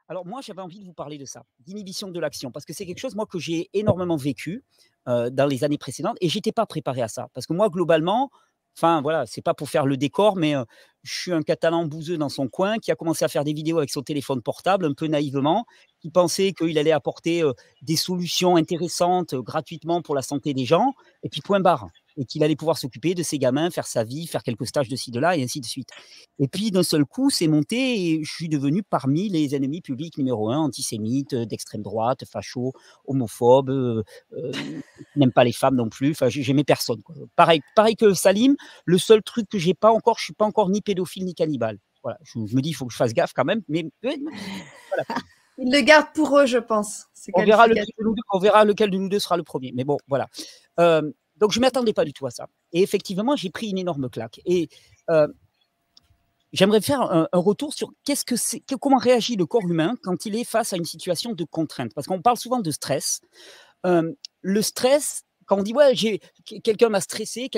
Alors moi, j'avais envie de vous parler de ça, d'inhibition de l'action, parce que c'est quelque chose, moi, que j'ai énormément vécu dans les années précédentes et j'étais pas préparé à ça. Parce que moi, globalement, enfin voilà, c'est pas pour faire le décor, mais je suis un Catalan bouseux dans son coin qui a commencé à faire des vidéos avec son téléphone portable, un peu naïvement, qui pensait qu'il allait apporter des solutions intéressantes gratuitement pour la santé des gens, et puis point barre. Et qu'il allait pouvoir s'occuper de ses gamins, faire sa vie, faire quelques stages de ci, de là, et ainsi de suite. Et puis d'un seul coup, c'est monté et je suis devenu parmi les ennemis publics numéro un, antisémite, d'extrême droite, facho, homophobe, qui n'aime pas les femmes non plus. Enfin, j'aimais personne, quoi. Pareil que Salim, le seul truc que j'ai pas encore, je suis pas encore ni pédophile ni cannibale. Voilà, je me dis, il faut que je fasse gaffe quand même, mais voilà. Ils le gardent pour eux, je pense. On verra lequel de nous deux sera le premier. Mais bon, voilà. Donc je ne m'attendais pas du tout à ça. Et effectivement, j'ai pris une énorme claque. Et j'aimerais faire un retour sur comment réagit le corps humain quand il est face à une situation de contrainte. Parce qu'on parle souvent de stress. Le stress, quand on dit ouais, quelqu'un m'a stressé,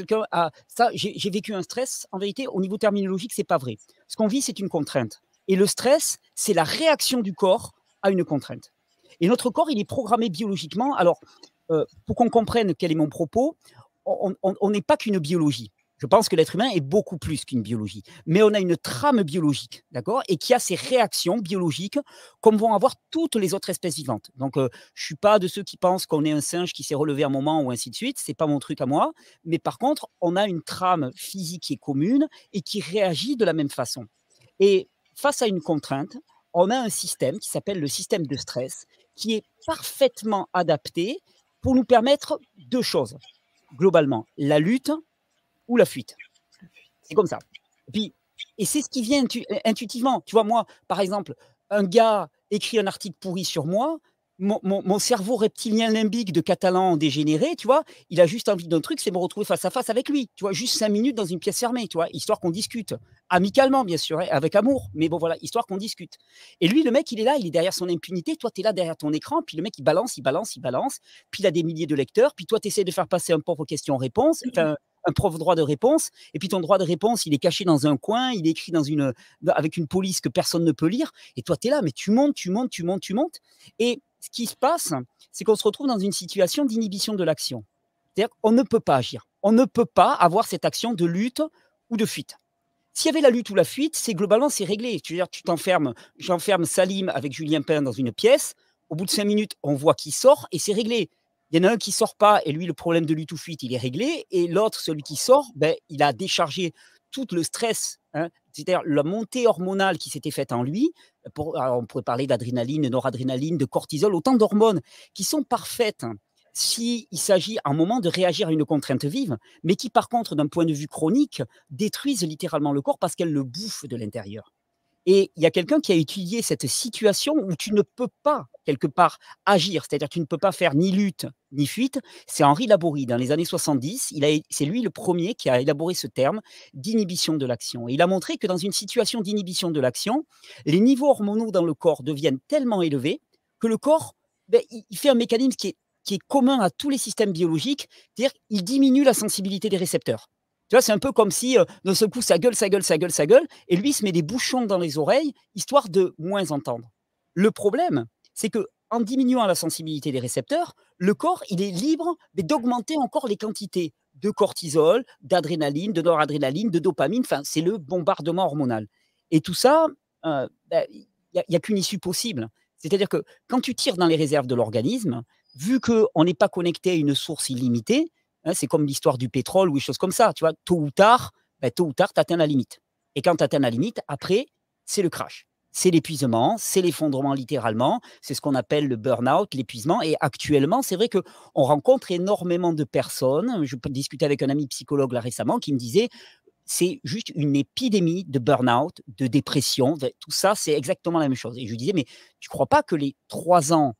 j'ai vécu un stress, en vérité, au niveau terminologique, c'est pas vrai. Ce qu'on vit, c'est une contrainte. Et le stress, c'est la réaction du corps à une contrainte. Et notre corps, il est programmé biologiquement. Alors, pour qu'on comprenne quel est mon propos, on n'est pas qu'une biologie. Je pense que l'être humain est beaucoup plus qu'une biologie. Mais on a une trame biologique, d'accord, et qui a ces réactions biologiques comme vont avoir toutes les autres espèces vivantes. Donc, je ne suis pas de ceux qui pensent qu'on est un singe qui s'est relevé un moment ou ainsi de suite. Ce n'est pas mon truc à moi. Mais par contre, on a une trame physique qui est commune et qui réagit de la même façon. Et face à une contrainte, on a un système qui s'appelle le système de stress qui est parfaitement adapté pour nous permettre deux choses, globalement, la lutte ou la fuite. C'est comme ça. Et c'est ce qui vient intuitivement. Tu vois, moi, par exemple, un gars écrit un article pourri sur moi, mon cerveau reptilien limbique de catalan dégénéré, tu vois, il a juste envie d'un truc, c'est me retrouver face à face avec lui, tu vois, juste 5 minutes dans une pièce fermée, tu vois, histoire qu'on discute. Amicalement, bien sûr, hein, avec amour, mais bon, voilà, histoire qu'on discute. Et lui, le mec, il est là, il est derrière son impunité, toi, tu es là derrière ton écran, puis le mec, il balance, puis il a des milliers de lecteurs, puis toi, tu essaies de faire passer un pauvre question-réponse, enfin, un pauvre droit de réponse, et puis ton droit de réponse, il est caché dans un coin, il est écrit avec une police que personne ne peut lire, et toi, tu es là, mais tu montes. Et ce qui se passe, c'est qu'on se retrouve dans une situation d'inhibition de l'action. C'est-à-dire qu'on ne peut pas agir. On ne peut pas avoir cette action de lutte ou de fuite. S'il y avait la lutte ou la fuite, globalement, c'est réglé. Tu veux dire, j'enferme Salim avec Julien Pain dans une pièce. Au bout de 5 minutes, on voit qui sort et c'est réglé. Il y en a un qui sort pas et lui, le problème de lutte ou fuite, il est réglé. Et l'autre, celui qui sort, ben, il a déchargé tout le stress, hein, c'est-à-dire la montée hormonale qui s'était faite en lui. Alors on pourrait parler d'adrénaline, de noradrénaline, de cortisol, autant d'hormones qui sont parfaites s'il s'agit à un moment de réagir à une contrainte vive, mais qui par contre, d'un point de vue chronique, détruisent littéralement le corps parce qu'elles le bouffent de l'intérieur. Et il y a quelqu'un qui a étudié cette situation où tu ne peux pas, quelque part, agir, c'est-à-dire tu ne peux pas faire ni lutte ni fuite. C'est Henri Laborie, dans les années 70, c'est lui le premier qui a élaboré ce terme d'inhibition de l'action. Et il a montré que dans une situation d'inhibition de l'action, les niveaux hormonaux dans le corps deviennent tellement élevés que le corps, ben, il fait un mécanisme qui est commun à tous les systèmes biologiques, c'est-à-dire qu'il diminue la sensibilité des récepteurs. Tu vois, c'est un peu comme si d'un seul coup, ça gueule, et lui, il se met des bouchons dans les oreilles, histoire de moins entendre. Le problème, c'est que en diminuant la sensibilité des récepteurs, le corps, il est libre d'augmenter encore les quantités de cortisol, d'adrénaline, de noradrénaline, de dopamine, enfin, c'est le bombardement hormonal. Et tout ça, il n'y a qu'une issue possible. C'est-à-dire que quand tu tires dans les réserves de l'organisme, vu qu'on n'est pas connecté à une source illimitée, hein, c'est comme l'histoire du pétrole ou des choses comme ça, tu vois, tôt ou tard, tu atteins la limite. Et quand tu atteins la limite, après, c'est le crash. C'est l'épuisement, c'est l'effondrement littéralement, c'est ce qu'on appelle le burn-out, l'épuisement. Et actuellement, c'est vrai qu'on rencontre énormément de personnes. Je peux discuter avec un ami psychologue là récemment qui me disait c'est juste une épidémie de burn-out, de dépression. Tout ça, c'est exactement la même chose. Et je lui disais, mais tu ne crois pas que les 3 ans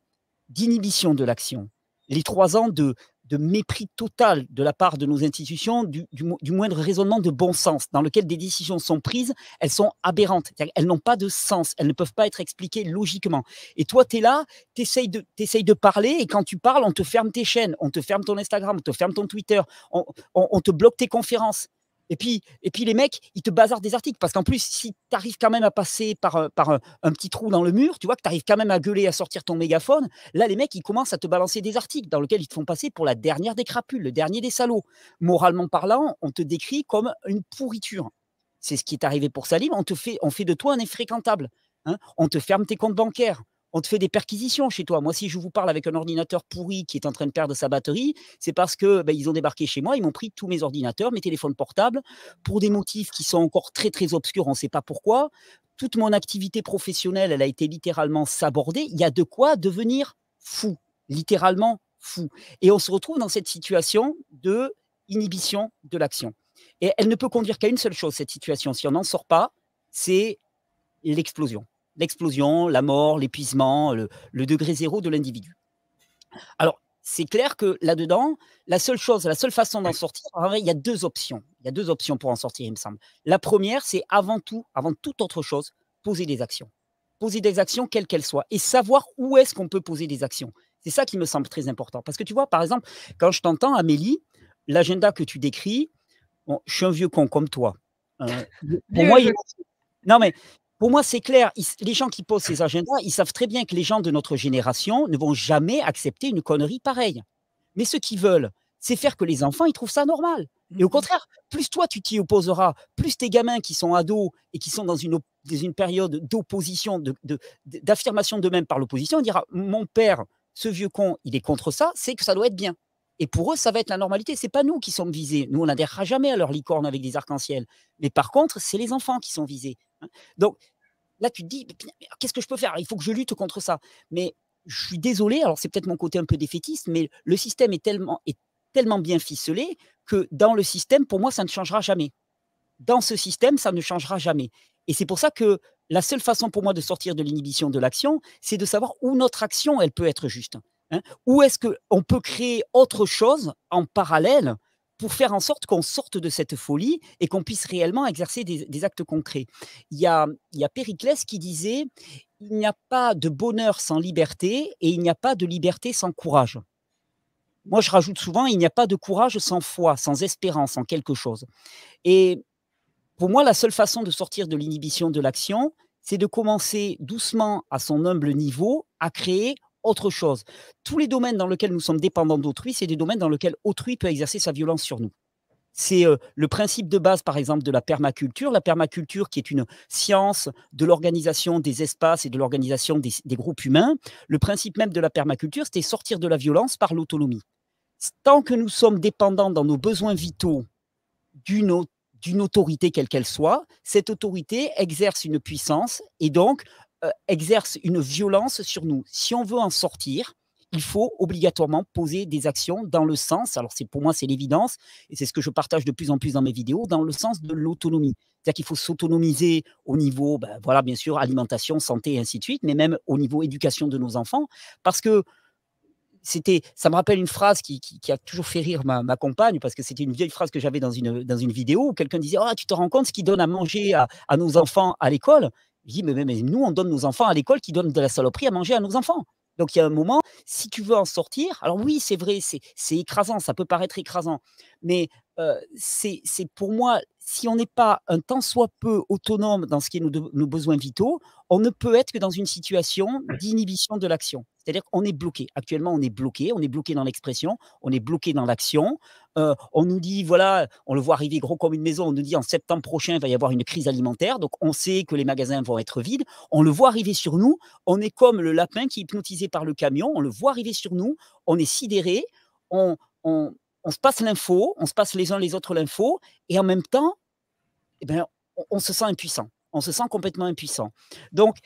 d'inhibition de l'action, les 3 ans de mépris total de la part de nos institutions, du moindre raisonnement de bon sens, dans lequel des décisions sont prises, elles sont aberrantes. Elles n'ont pas de sens, elles ne peuvent pas être expliquées logiquement. Et toi, tu es là, tu essayes de parler, et quand tu parles, on te ferme tes chaînes, on te ferme ton Instagram, on te ferme ton Twitter, on te bloque tes conférences. Et puis les mecs, ils te bazardent des articles. Parce qu'en plus, si tu arrives quand même à passer par un petit trou dans le mur, tu vois que tu arrives quand même à gueuler, à sortir ton mégaphone, là, les mecs, ils commencent à te balancer des articles dans lesquels ils te font passer pour la dernière des crapules, le dernier des salauds. Moralement parlant, on te décrit comme une pourriture. C'est ce qui est arrivé pour Salim. On fait de toi un infréquentable. Hein. On te ferme tes comptes bancaires. On te fait des perquisitions chez toi. Moi, si je vous parle avec un ordinateur pourri qui est en train de perdre sa batterie, c'est parce que ils ont débarqué chez moi, ils m'ont pris tous mes ordinateurs, mes téléphones portables, pour des motifs qui sont encore très, très obscurs, on ne sait pas pourquoi. Toute mon activité professionnelle, elle a été littéralement sabordée. Il y a de quoi devenir fou, littéralement fou. Et on se retrouve dans cette situation de inhibition de l'action. Et elle ne peut conduire qu'à une seule chose, cette situation. Si on n'en sort pas, c'est l'explosion. L'explosion, la mort, l'épuisement, le degré zéro de l'individu. Alors, c'est clair que là-dedans, la seule façon d'en sortir, il y a deux options. Il y a deux options pour en sortir, il me semble. La première, c'est avant toute autre chose, poser des actions. Poser des actions, quelles qu'elles soient, et savoir où est-ce qu'on peut poser des actions. C'est ça qui me semble très important. Parce que tu vois, par exemple, quand je t'entends, Amélie, l'agenda que tu décris, bon, je suis un vieux con comme toi. Pour moi, non, mais pour moi, c'est clair. Les gens qui posent ces agendas, ils savent très bien que les gens de notre génération ne vont jamais accepter une connerie pareille. Mais ce qu'ils veulent, c'est faire que les enfants, ils trouvent ça normal. Et au contraire, plus toi, tu t'y opposeras, plus tes gamins qui sont ados et qui sont dans une période d'opposition, d'affirmation d'eux-mêmes par l'opposition, ils diront, mon père, ce vieux con, il est contre ça, c'est que ça doit être bien. Et pour eux, ça va être la normalité. Ce n'est pas nous qui sommes visés. Nous, on n'adhérera jamais à leur licorne avec des arcs-en-ciel. Mais par contre, c'est les enfants qui sont visés. Donc là, tu te dis, qu'est-ce que je peux faire? Il faut que je lutte contre ça. Mais je suis désolé, alors c'est peut-être mon côté un peu défaitiste, mais le système est tellement bien ficelé que dans le système, pour moi, ça ne changera jamais. Dans ce système, ça ne changera jamais. Et c'est pour ça que la seule façon pour moi de sortir de l'inhibition de l'action, c'est de savoir où notre action, elle peut être juste. Hein. Où est-ce qu'on peut créer autre chose en parallèle pour faire en sorte qu'on sorte de cette folie et qu'on puisse réellement exercer des actes concrets. Il y a Périclès qui disait « Il n'y a pas de bonheur sans liberté et il n'y a pas de liberté sans courage ». Moi, je rajoute souvent « Il n'y a pas de courage sans foi, sans espérance en quelque chose ». Et pour moi, la seule façon de sortir de l'inhibition de l'action, c'est de commencer doucement à son humble niveau à créer autre chose. Tous les domaines dans lesquels nous sommes dépendants d'autrui, c'est des domaines dans lesquels autrui peut exercer sa violence sur nous. C'est le principe de base, par exemple, de la permaculture. La permaculture qui est une science de l'organisation des espaces et de l'organisation des groupes humains. Le principe même de la permaculture, c'était sortir de la violence par l'autonomie. Tant que nous sommes dépendants dans nos besoins vitaux d'une autorité quelle qu'elle soit, cette autorité exerce une puissance et donc exerce une violence sur nous. Si on veut en sortir, il faut obligatoirement poser des actions dans le sens, alors pour moi c'est l'évidence, et c'est ce que je partage de plus en plus dans mes vidéos, dans le sens de l'autonomie. C'est-à-dire qu'il faut s'autonomiser au niveau, voilà, bien sûr, alimentation, santé et ainsi de suite, mais même au niveau éducation de nos enfants, parce que ça me rappelle une phrase qui a toujours fait rire ma compagne, parce que c'était une vieille phrase que j'avais dans une vidéo où quelqu'un disait « Ah, tu te rends compte ce qu'ils donnent à manger à nos enfants à l'école ?» Je dis « mais nous, on donne nos enfants à l'école qui donnent de la saloperie à manger à nos enfants. » Donc, il y a un moment, si tu veux en sortir, alors oui, c'est vrai, c'est écrasant, ça peut paraître écrasant, mais c'est pour moi, si on n'est pas un tant soit peu autonome dans ce qui est nos besoins vitaux, on ne peut être que dans une situation d'inhibition de l'action. C'est-à-dire qu'on est bloqué. Actuellement, on est bloqué dans l'expression, on est bloqué dans l'action. On nous dit, voilà, on le voit arriver gros comme une maison, on nous dit en septembre prochain, il va y avoir une crise alimentaire, donc on sait que les magasins vont être vides, on le voit arriver sur nous, on est comme le lapin qui est hypnotisé par le camion, on le voit arriver sur nous, on est sidéré, on se passe l'info, on se passe les uns les autres l'info, et en même temps, on se sent impuissant, on se sent complètement impuissant. Donc,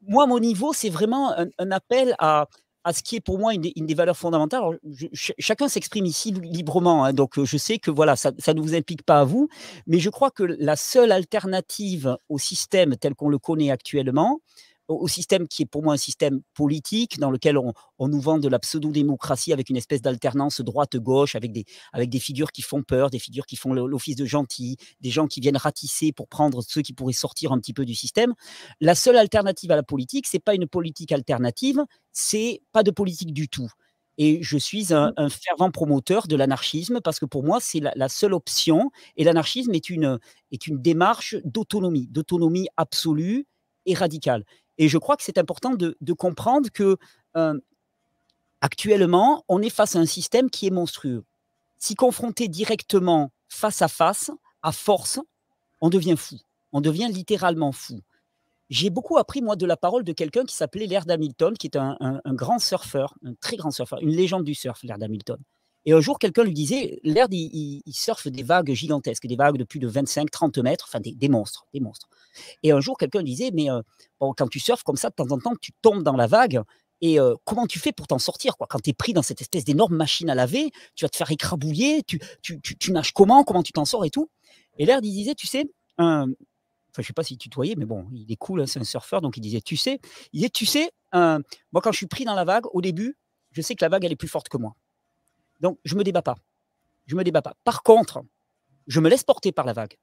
moi, mon niveau, c'est vraiment un appel à ce qui est pour moi une des valeurs fondamentales. Alors, chacun s'exprime ici librement, hein, donc je sais que voilà, ça ne vous implique pas à vous, mais je crois que la seule alternative au système tel qu'on le connaît actuellement, au système qui est pour moi un système politique dans lequel on nous vend de la pseudo-démocratie avec une espèce d'alternance droite-gauche, avec des figures qui font peur, des figures qui font l'office de gentils, des gens qui viennent ratisser pour prendre ceux qui pourraient sortir un petit peu du système. La seule alternative à la politique, c'est pas une politique alternative, c'est pas de politique du tout. Et je suis un fervent promoteur de l'anarchisme parce que pour moi, c'est la seule option et l'anarchisme est une démarche d'autonomie absolue et radicale et je crois que c'est important de comprendre que, actuellement, on est face à un système qui est monstrueux. Si confronté directement, face, à force, on devient fou. On devient littéralement fou. J'ai beaucoup appris, moi, de la parole de quelqu'un qui s'appelait Laird Hamilton, qui est un grand surfeur, un très grand surfeur, une légende du surf, Laird Hamilton. Et un jour, quelqu'un lui disait, Laird, il surfe des vagues gigantesques, des vagues de plus de 25-30 mètres, enfin des monstres, des monstres. Et un jour, quelqu'un disait, mais bon, quand tu surfes comme ça, de temps en temps, tu tombes dans la vague. Et comment tu fais pour t'en sortir quoi? Quand tu es pris dans cette espèce d'énorme machine à laver, tu vas te faire écrabouiller, tu nages comment tu t'en sors et tout. Et Laird, il disait, tu sais, enfin, je sais pas s'il tutoyait, mais bon, il est cool, hein, c'est un surfeur, donc tu sais, moi, quand je suis pris dans la vague, au début, je sais que la vague, elle est plus forte que moi. Donc, je me débat pas. Je me débat pas. Par contre, je me laisse porter par la vague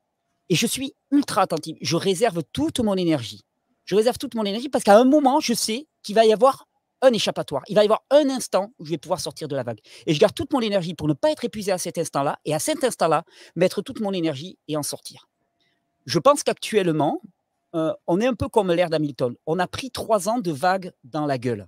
et je suis ultra attentif. Je réserve toute mon énergie. Je réserve toute mon énergie parce qu'à un moment, je sais qu'il va y avoir un échappatoire. Il va y avoir un instant où je vais pouvoir sortir de la vague. Et je garde toute mon énergie pour ne pas être épuisé à cet instant-là et à cet instant-là, mettre toute mon énergie et en sortir. Je pense qu'actuellement, on est un peu comme l'ère d'Hamilton. On a pris 3 ans de vagues dans la gueule.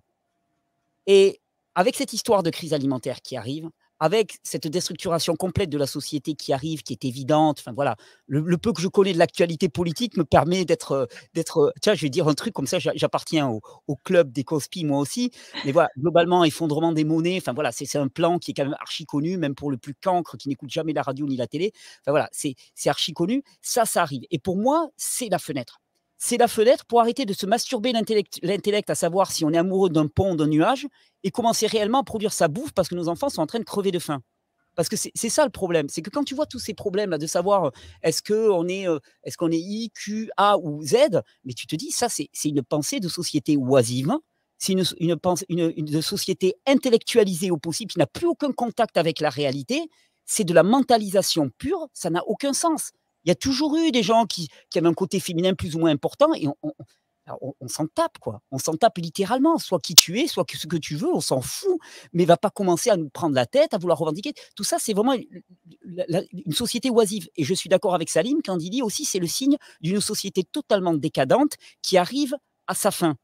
Et avec cette histoire de crise alimentaire qui arrive, avec cette déstructuration complète de la société qui arrive, qui est évidente, enfin voilà, le peu que je connais de l'actualité politique me permet tiens, je vais dire un truc comme ça, j'appartiens au club des conspis moi aussi, mais voilà, globalement, effondrement des monnaies, enfin voilà, c'est un plan qui est quand même archi connu, même pour le plus cancre qui n'écoute jamais la radio ni la télé, enfin voilà, c'est archi connu, ça arrive. Et pour moi, c'est la fenêtre. C'est la fenêtre pour arrêter de se masturber l'intellect à savoir si on est amoureux d'un pont, d'un nuage, et commencer réellement à produire sa bouffe parce que nos enfants sont en train de crever de faim. Parce que c'est ça le problème, c'est que quand tu vois tous ces problèmes-là de savoir est-ce qu'on est I, Q, A ou Z, mais tu te dis ça c'est une pensée de société oisive, c'est une société intellectualisée au possible qui n'a plus aucun contact avec la réalité, c'est de la mentalisation pure, ça n'a aucun sens. Il y a toujours eu des gens qui avaient un côté féminin plus ou moins important et on s'en tape, quoi. On s'en tape littéralement. Soit qui tu es, soit ce que tu veux, on s'en fout. Mais va pas commencer à nous prendre la tête, à vouloir revendiquer. Tout ça, c'est vraiment une société oisive. Et je suis d'accord avec Salim quand il dit aussi c'est le signe d'une société totalement décadente qui arrive à sa fin.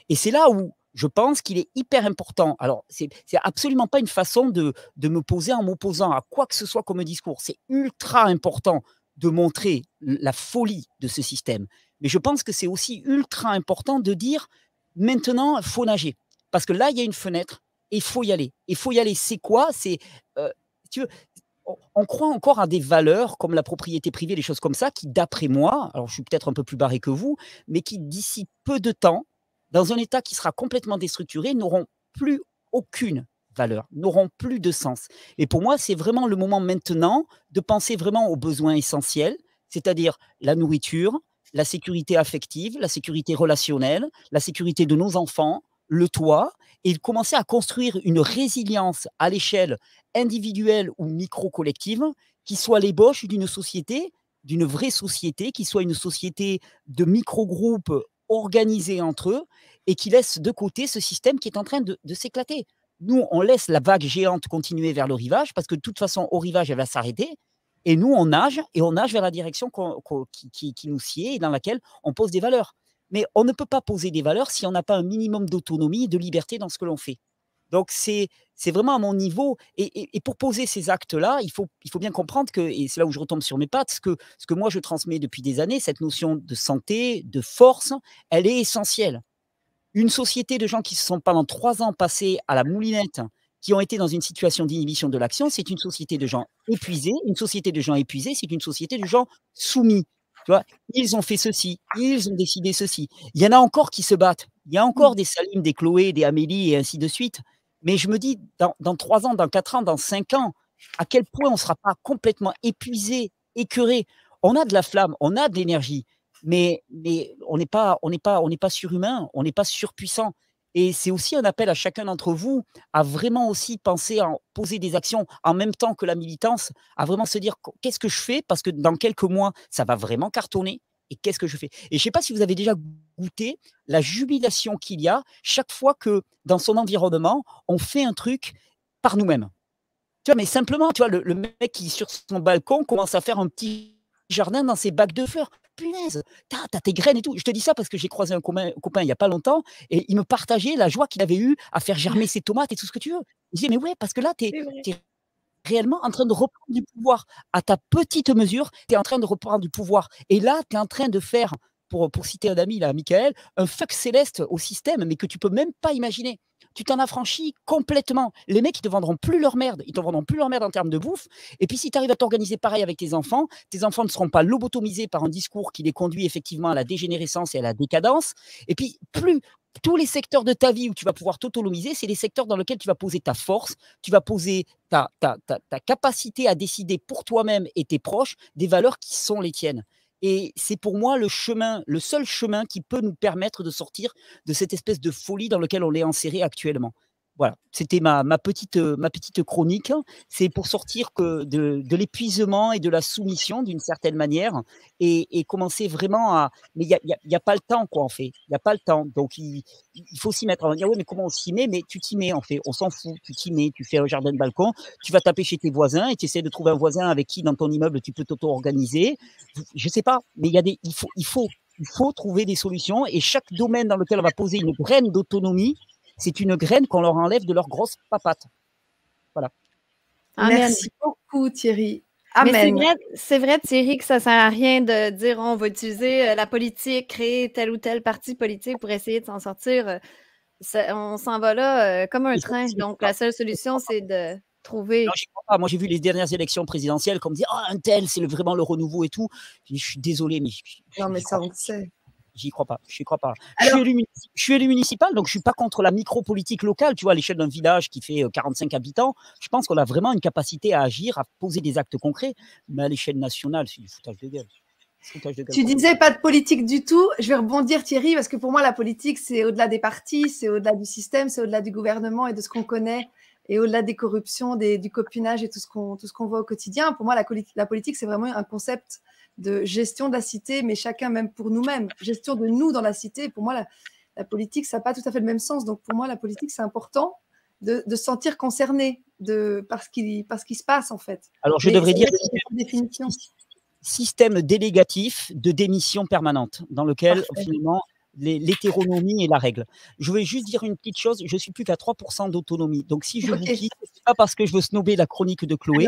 Et c'est là où je pense qu'il est hyper important. Alors, c'est absolument pas une façon de me poser en m'opposant à quoi que ce soit comme discours. C'est ultra important de montrer la folie de ce système. Mais je pense que c'est aussi ultra important de dire maintenant, il faut nager. Parce que là, il y a une fenêtre et il faut y aller. Il faut y aller. C'est quoi? Tu veux, on croit encore à des valeurs comme la propriété privée, des choses comme ça, qui, d'après moi, alors je suis peut-être un peu plus barré que vous, mais qui, d'ici peu de temps, dans un État qui sera complètement déstructuré, n'auront plus aucune valeur, n'auront plus de sens. Et pour moi, c'est vraiment le moment maintenant de penser vraiment aux besoins essentiels, c'est-à-dire la nourriture, la sécurité affective, la sécurité relationnelle, la sécurité de nos enfants, le toit, et de commencer à construire une résilience à l'échelle individuelle ou micro-collective qui soit l'ébauche d'une société, d'une vraie société, qui soit une société de micro-groupes organisés entre eux et qui laisse de côté ce système qui est en train de s'éclater. Nous, on laisse la vague géante continuer vers le rivage parce que de toute façon, au rivage, elle va s'arrêter. Et nous, on nage et on nage vers la direction qui nous sied et dans laquelle on pose des valeurs. Mais on ne peut pas poser des valeurs si on n'a pas un minimum d'autonomie et de liberté dans ce que l'on fait. Donc, c'est vraiment à mon niveau. Et pour poser ces actes-là, il faut bien comprendre que, et c'est là où je retombe sur mes pattes, ce que moi je transmets depuis des années, cette notion de santé, de force, elle est essentielle. Une société de gens qui se sont pendant 3 ans passés à la moulinette, qui ont été dans une situation d'inhibition de l'action, c'est une société de gens épuisés. Une société de gens épuisés, c'est une société de gens soumis. Tu vois, ils ont fait ceci, ils ont décidé ceci. Il y en a encore qui se battent. Il y a encore des Salim, des Chloé, des Amélie et ainsi de suite. Mais je me dis, dans 3 ans, dans 4 ans, dans 5 ans, à quel point on ne sera pas complètement épuisé, écœuré. On a de la flamme, on a de l'énergie, mais on n'est pas surhumain, on n'est pas surpuissant. Et c'est aussi un appel à chacun d'entre vous à vraiment aussi penser à poser des actions en même temps que la militance, à vraiment se dire qu'est-ce que je fais parce que dans quelques mois, ça va vraiment cartonner. Et qu'est-ce que je fais? Et je ne sais pas si vous avez déjà goûté la jubilation qu'il y a chaque fois que dans son environnement, on fait un truc par nous-mêmes. Tu vois, mais simplement, tu vois, le mec qui, sur son balcon, commence à faire un petit jardin dans ses bacs de fleurs. Punaise, t'as tes graines et tout. Je te dis ça parce que j'ai croisé un copain il y a pas longtemps et il me partageait la joie qu'il avait eue à faire germer ses tomates et tout ce que tu veux. Il disait: «Mais ouais, parce que là, tu C'est vrai. es réellement en train de reprendre du pouvoir. À ta petite mesure, tu es en train de reprendre du pouvoir et là, tu es en train de faire, pour citer un ami là, Michael, un fuck céleste au système, mais que tu peux même pas imaginer. Tu t'en affranchis complètement. Les mecs, ils te vendront plus leur merde. Ils te vendront plus leur merde en termes de bouffe. Et puis, si tu arrives à t'organiser pareil avec tes enfants ne seront pas lobotomisés par un discours qui les conduit effectivement à la dégénérescence et à la décadence. Et puis, plus tous les secteurs de ta vie où tu vas pouvoir t'autonomiser, c'est les secteurs dans lesquels tu vas poser ta force, tu vas poser ta capacité à décider pour toi-même et tes proches des valeurs qui sont les tiennes. Et c'est pour moi le seul chemin qui peut nous permettre de sortir de cette espèce de folie dans laquelle on est enserré actuellement. Voilà, c'était ma petite chronique, hein. C'est pour sortir de l'épuisement et de la soumission d'une certaine manière et commencer vraiment à… Mais il y a pas le temps, quoi, en fait. Il y a pas le temps. Donc, il faut s'y mettre. On va dire: «Oui, mais comment on s'y met?» Mais tu t'y mets, en fait. On s'en fout. Tu t'y mets. Tu fais un jardin de balcon. Tu vas taper chez tes voisins et tu essaies de trouver un voisin avec qui, dans ton immeuble, tu peux t'auto-organiser. Je sais pas, mais il faut trouver des solutions et chaque domaine dans lequel on va poser une graine d'autonomie, c'est une graine qu'on leur enlève de leur grosse papate. Voilà. Amen. Merci beaucoup, Thierry. Mais Amen. c'est vrai, Thierry, que ça sert à rien de dire on va utiliser la politique, créer tel ou tel parti politique pour essayer de s'en sortir. On s'en va là comme un train. Donc, la seule solution, c'est de trouver. Non, j'y crois pas. Moi, j'ai vu les dernières élections présidentielles, qu'on me dit: «Oh, un tel, c'est vraiment le renouveau et tout». Je dis: «Je suis désolé, mais Non, mais ça, on le sait. j'y crois pas. J'y crois pas. Alors, Je suis élu municipal, donc je suis pas contre la micro-politique locale. Tu vois, à l'échelle d'un village qui fait 45 habitants, je pense qu'on a vraiment une capacité à agir, à poser des actes concrets. Mais à l'échelle nationale, c'est du foutage de gueule. tu disais pas de politique du tout. Je vais rebondir, Thierry, parce que pour moi, la politique, c'est au-delà des partis, c'est au-delà du système, c'est au-delà du gouvernement et de ce qu'on connaît, et au-delà des corruptions, du copinage et tout ce qu'on voit au quotidien. Pour moi, la politique, c'est vraiment un concept de gestion de la cité, mais chacun même pour nous-mêmes, gestion de nous dans la cité. Pour moi, la politique, ça n'a pas tout à fait le même sens. Donc, pour moi, la politique, c'est important de se sentir concerné par ce qui se passe, en fait. Alors, je devrais dire définition. Système délégatif de démission permanente, dans lequel, finalement, l'hétéronomie est la règle. Je vais juste dire une petite chose, je suis plus qu'à 3% d'autonomie. Donc, si je vous quitte, c'est pas parce que je veux snober la chronique de Chloé,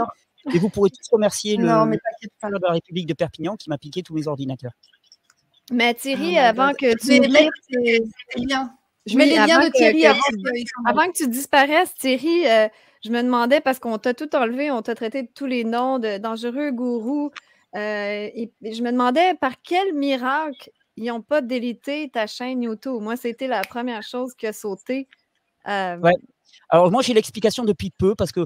et vous pourrez tous remercier le de la République de Perpignan qui m'a piqué tous mes ordinateurs. Mais Thierry, avant que tu je mets les liens de Thierry avant que tu disparaisses, Thierry, je me demandais, parce qu'on t'a tout enlevé, on t'a traité de tous les noms de dangereux, gourou, et je me demandais par quel miracle ils n'ont pas délité ta chaîne YouTube. Moi, c'était la première chose qui a sauté. Ouais. Alors moi, j'ai l'explication depuis peu parce que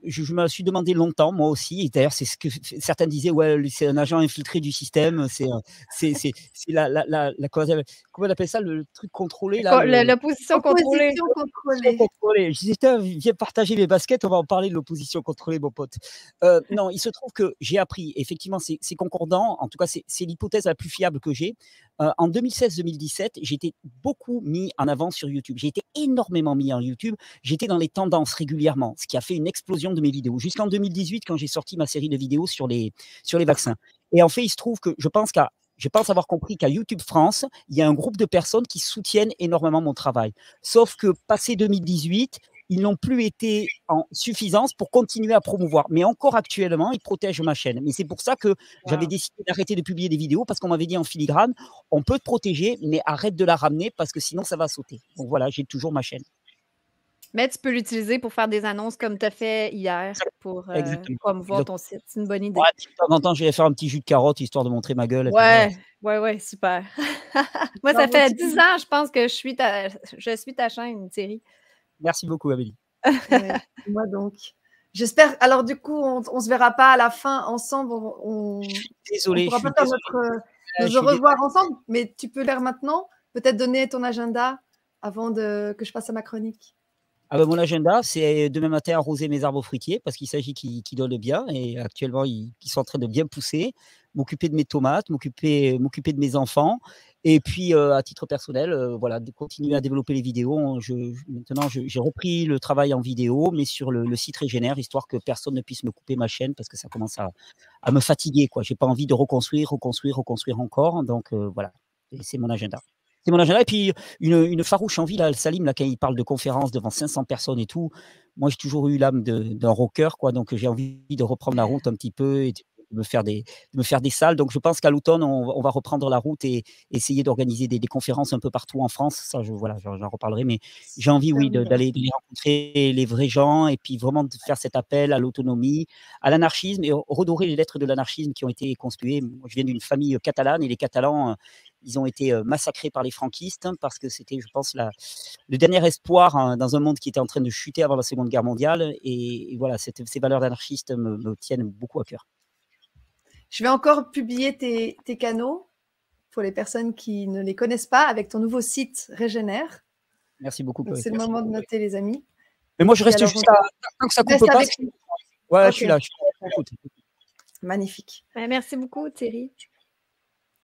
je me suis demandé longtemps, moi aussi, et d'ailleurs, c'est ce que certains disaient: «Ouais, c'est un agent infiltré du système, c'est comment on appelle ça, le truc contrôlé là?» L'opposition contrôlée. Je disais: «Tiens, viens partager mes baskets, on va en parler de l'opposition contrôlée, mon pote». Non, il se trouve que j'ai appris, effectivement, c'est concordant, en tout cas, c'est l'hypothèse la plus fiable que j'ai. En 2016-2017, j'ai été beaucoup mis en avant sur YouTube. J'ai été énormément mis en YouTube. J'étais dans les tendances régulièrement, ce qui a fait une explosion de mes vidéos. Jusqu'en 2018, quand j'ai sorti ma série de vidéos sur les vaccins. Et en fait, il se trouve que je pense avoir compris qu'à YouTube France, il y a un groupe de personnes qui soutiennent énormément mon travail. Sauf que passé 2018, ils n'ont plus été en suffisance pour continuer à promouvoir. Mais encore actuellement, ils protègent ma chaîne. Mais c'est pour ça que j'avais décidé d'arrêter de publier des vidéos parce qu'on m'avait dit en filigrane, on peut te protéger, mais arrête de la ramener parce que sinon ça va sauter. Donc voilà, j'ai toujours ma chaîne. Mais tu peux l'utiliser pour faire des annonces comme tu as fait hier pour promouvoir ton site. C'est une bonne idée. Ouais, de temps en temps, je vais faire un petit jus de carotte histoire de montrer ma gueule. Ouais, super. Moi, ça fait 10 ans, je pense que je suis ta chaîne, Thierry. Merci beaucoup, Amélie. Moi donc. J'espère. Alors du coup, on se verra pas à la fin ensemble. Désolé. On pourra pas faire notre revoir ensemble, mais tu peux le faire maintenant. Peut-être donner ton agenda avant que je passe à ma chronique. Ah ben, mon agenda, c'est demain matin arroser mes arbres fruitiers parce qu'il s'agit qu'ils donnent bien et actuellement, ils sont en train de bien pousser, m'occuper de mes tomates, m'occuper de mes enfants Et puis, à titre personnel, voilà, de continuer à développer les vidéos. Maintenant, j'ai repris le travail en vidéo, mais sur le site Régénère, histoire que personne ne puisse me couper ma chaîne, parce que ça commence à me fatiguer, quoi. J'ai pas envie de reconstruire encore. Donc, voilà, et c'est mon agenda. C'est mon agenda. Et puis, une farouche envie, là, Salim, là, quand il parle de conférences devant 500 personnes et tout, moi, j'ai toujours eu l'âme d'un rocker, quoi. Donc, j'ai envie de reprendre la route un petit peu et de me faire des salles. Donc, je pense qu'à l'automne, on va reprendre la route et essayer d'organiser des conférences un peu partout en France. Ça, voilà, j'en reparlerai. Mais j'ai envie, oui, d'aller rencontrer les vrais gens et puis vraiment de faire cet appel à l'autonomie, à l'anarchisme et redorer les lettres de l'anarchisme qui ont été conspuées. Moi, je viens d'une famille catalane et les Catalans, ils ont été massacrés par les franquistes, parce que c'était, je pense, le dernier espoir, hein, dans un monde qui était en train de chuter avant la Seconde Guerre mondiale. Et voilà, ces valeurs d'anarchistes me tiennent beaucoup à cœur. Je vais encore publier tes canaux pour les personnes qui ne les connaissent pas avec ton nouveau site Régénère. Merci beaucoup. C'est le moment de noter, les amis. Mais moi, je reste jusqu'à tant que ça coupe pas. Ouais, okay. Je suis là. Magnifique. Merci beaucoup, Thierry.